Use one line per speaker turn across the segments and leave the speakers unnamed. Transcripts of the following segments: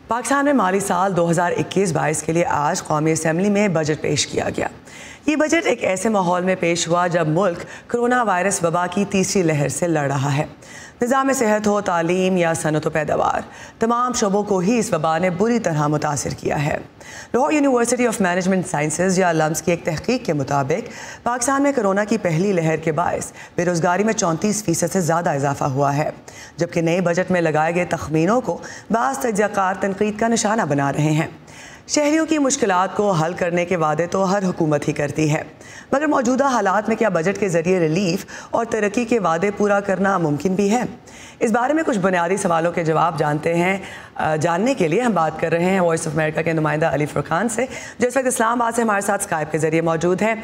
पाकिस्तान में माली साल 2021-22 के लिए आज कौमी असम्बली में बजट पेश किया गया। ये बजट एक ऐसे माहौल में पेश हुआ जब मुल्क कोरोना वायरस वबा की तीसरी लहर से लड़ रहा है। निज़ाम सेहत हो, तालीम या सनत व पैदावार, तमाम शोबों को ही इस वबा ने बुरी तरह मुतासिर किया है। Lahore university of management sciences या लम्स की एक तहकीक के मुताबिक पाकिस्तान में कोरोना की पहली लहर के बायस बेरोज़गारी में 34% से ज़्यादा इजाफा हुआ है, जबकि नए बजट में लगाए गए तखमीनों को बाज़ तज्ज़ियाकार तनकीद का निशाना बना रहे हैं। शहरियों की मुश्किलात को हल करने के वादे तो हर हुकूमत ही करती है, मगर मौजूदा हालात में क्या बजट के ज़रिए रिलीफ और तरक्की के वादे पूरा करना मुमकिन भी है? इस बारे में कुछ बुनियादी सवालों के जवाब जानने के लिए हम बात कर रहे हैं वॉइस ऑफ अमेरिका के नुमाइंदा अली फुरकान से, जो इस वक्त इस्लामाबाद से हमारे साथ स्काइप के ज़रिए मौजूद हैं।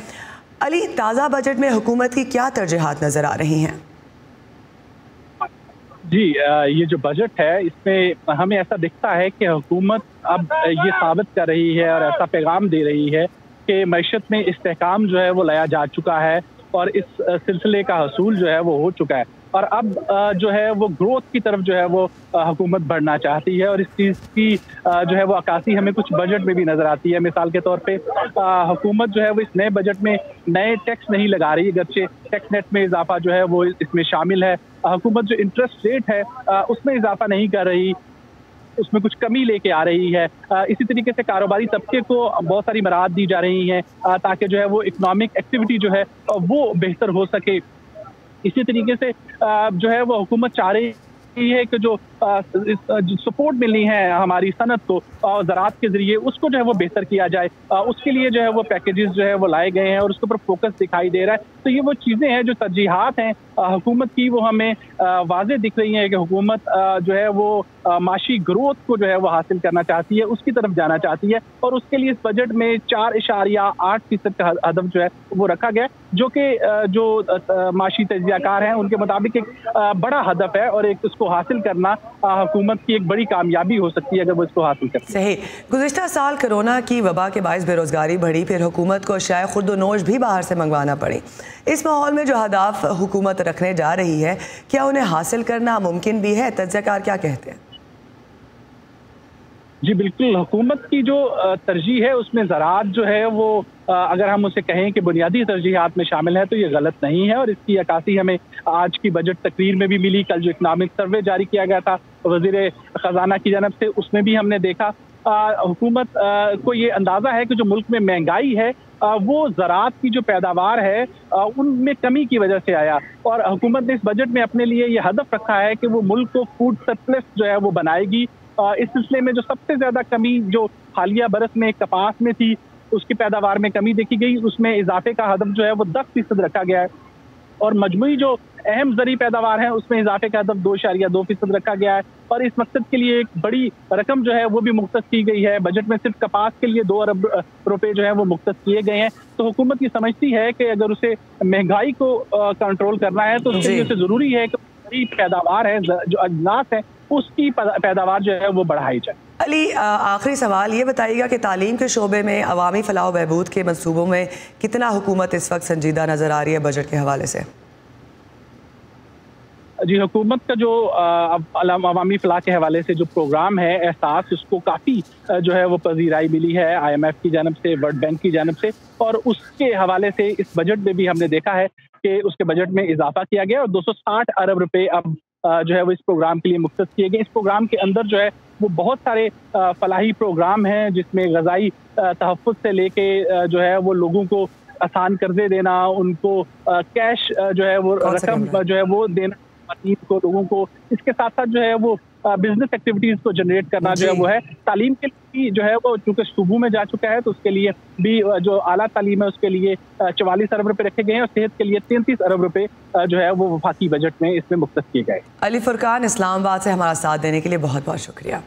अली, ताज़ा बजट में हुकूमत की क्या तरजीहात नज़र आ रही हैं?
जी, ये जो बजट है इसमें हमें ऐसा दिखता है कि हुकूमत अब ये साबित कर रही है और ऐसा पैगाम दे रही है कि मईशत में इस्तेहकाम जो है वो लाया जा चुका है और इस सिलसिले का हसूल जो है वो हो चुका है और अब जो है वो ग्रोथ की तरफ जो है वो हुकूमत बढ़ना चाहती है और इस चीज़ की जो है वो अक्कासी हमें कुछ बजट में भी नज़र आती है। मिसाल के तौर पे हुकूमत जो है वो इस नए बजट में नए टैक्स नहीं लगा रही, अगरचे टैक्स नेट में इजाफा जो है वो इसमें शामिल है। हुकूमत जो इंटरेस्ट रेट है उसमें इजाफा नहीं कर रही, उसमें कुछ कमी लेके आ रही है। इसी तरीके से कारोबारी तबके को बहुत सारी मराहत दी जा रही हैं ताकि जो है वो इकोनॉमिक एक्टिविटी जो है वो बेहतर हो सके। इसी तरीके से जो है वो हुकूमत चाह रही है कि जो सपोर्ट मिलनी है हमारी सनत को ज़राअत के ज़रिए उसको जो है वो बेहतर किया जाए, उसके लिए जो है वो पैकेजेस जो है वो लाए गए हैं और उसके ऊपर फोकस दिखाई दे रहा है। तो ये वो चीज़ें हैं जो तरजीहात हैं हुकूमत की, वो हमें वाज़े दिख रही हैं कि हुकूमत जो है वो माशी ग्रोथ को जो है वो हासिल करना चाहती है, उसकी तरफ जाना चाहती है और उसके लिए इस बजट में 4.8% का हदफ जो है वो रखा गया, जो कि जो माशी तज्ज़ियाकार हैं उनके मुताबिक एक बड़ा हदफ है और एक उसको हासिल करना हुकूमत की एक बड़ी कामयाबी हो सकती है अगर वो इसको हासिल करती है।
सही। गुज़िश्ता साल कोरोना की वबा के बायस बेरोज़गारी बढ़ी, फिर हुकूमत को अशियाए खुर्द-व-नोश भी बाहर से मंगवाना पड़ी। इस माहौल में जो अहदाफ हुकूमत रखने जा रही है, क्या उन्हें हासिल करना मुमकिन भी है? तज्ज़ियाकार क्या कहते हैं?
जी बिल्कुल, हुकूमत की जो तरजीह है उसमें ज़राअत जो है वो अगर हम उसे कहें कि बुनियादी तरजीहात में शामिल है तो ये गलत नहीं है और इसकी अक्कासी हमें आज की बजट तकरीर में भी मिली। कल जो इकनॉमिक सर्वे जारी किया गया था वज़ीर ख़जाना की जानब से, उसमें भी हमने देखा हुकूमत को ये अंदाज़ा है कि जो मुल्क में महंगाई है वो ज़राअत की जो पैदावार है उनमें कमी की वजह से आया और हुकूमत ने इस बजट में अपने लिए ये हदफ रखा है कि वो मुल्क को फूड सरप्लस जो है वो बनाएगी। इस सिलसिले में जो सबसे ज़्यादा कमी जो हालिया बरस में कपास में थी उसकी पैदावार में कमी देखी गई, उसमें इजाफे का हदफ जो है वो 10% रखा गया है और मजमूई जो अहम ज़री पैदावार है उसमें इजाफे का हदफ 2.2% रखा गया है और इस मकसद के लिए एक बड़ी रकम जो है वो भी मुख्तस की गई है। बजट में सिर्फ कपास के लिए 2 अरब रुपए जो है वो मुख्तस किए गए हैं। तो हुकूमत ये समझती है कि अगर उसे महंगाई को कंट्रोल करना है तो उसके लिए उसे ज़रूरी है कि बड़ी पैदावार है, जो अजनास है उसकी पैदावार जो है वो बढ़ाई जाए।
अली, आखिरी सवाल ये बताइएगा कि तालीम के शोबे में अवामी फलाह बहबूद के मंसूबों में कितना हुकूमत इस वक्त संजीदा नज़र आ रही है बजट के हवाले से?
जी, हुकूमत का जो अवामी फलाह के हवाले से जो प्रोग्राम है एहसास, उसको काफ़ी जो है वो पजीराई मिली है IMF की जानब से, वर्ल्ड बैंक की जानब से और उसके हवाले से इस बजट में भी हमने देखा है कि उसके बजट में इजाफा किया गया और 260 अरब रुपए अब जो है वो इस प्रोग्राम के लिए मुख्तस किए गए। इस प्रोग्राम के अंदर जो है वो बहुत सारे फलाही प्रोग्राम हैं जिसमें ग़ज़ाई तहफ़्फ़ुज़ से लेके जो है वो लोगों को आसान कर्जे देना, उनको कैश जो है वो रकम जो है वो देना को लोगों को, इसके साथ साथ जो है वो बिजनेस एक्टिविटीज को जनरेट करना जो है वो है। तालीम के लिए जो है वो चूँकि सूबों में जा चुका है तो उसके लिए भी जो आला तालीम है उसके लिए 44 अरब रुपए रखे गए हैं और सेहत के लिए 33 अरब रुपए जो है वो वफाकी बजट में इसमें मुख्तस किए गए।
अली फुरकान, इस्लामाबाद से हमारा साथ देने के लिए बहुत बहुत शुक्रिया।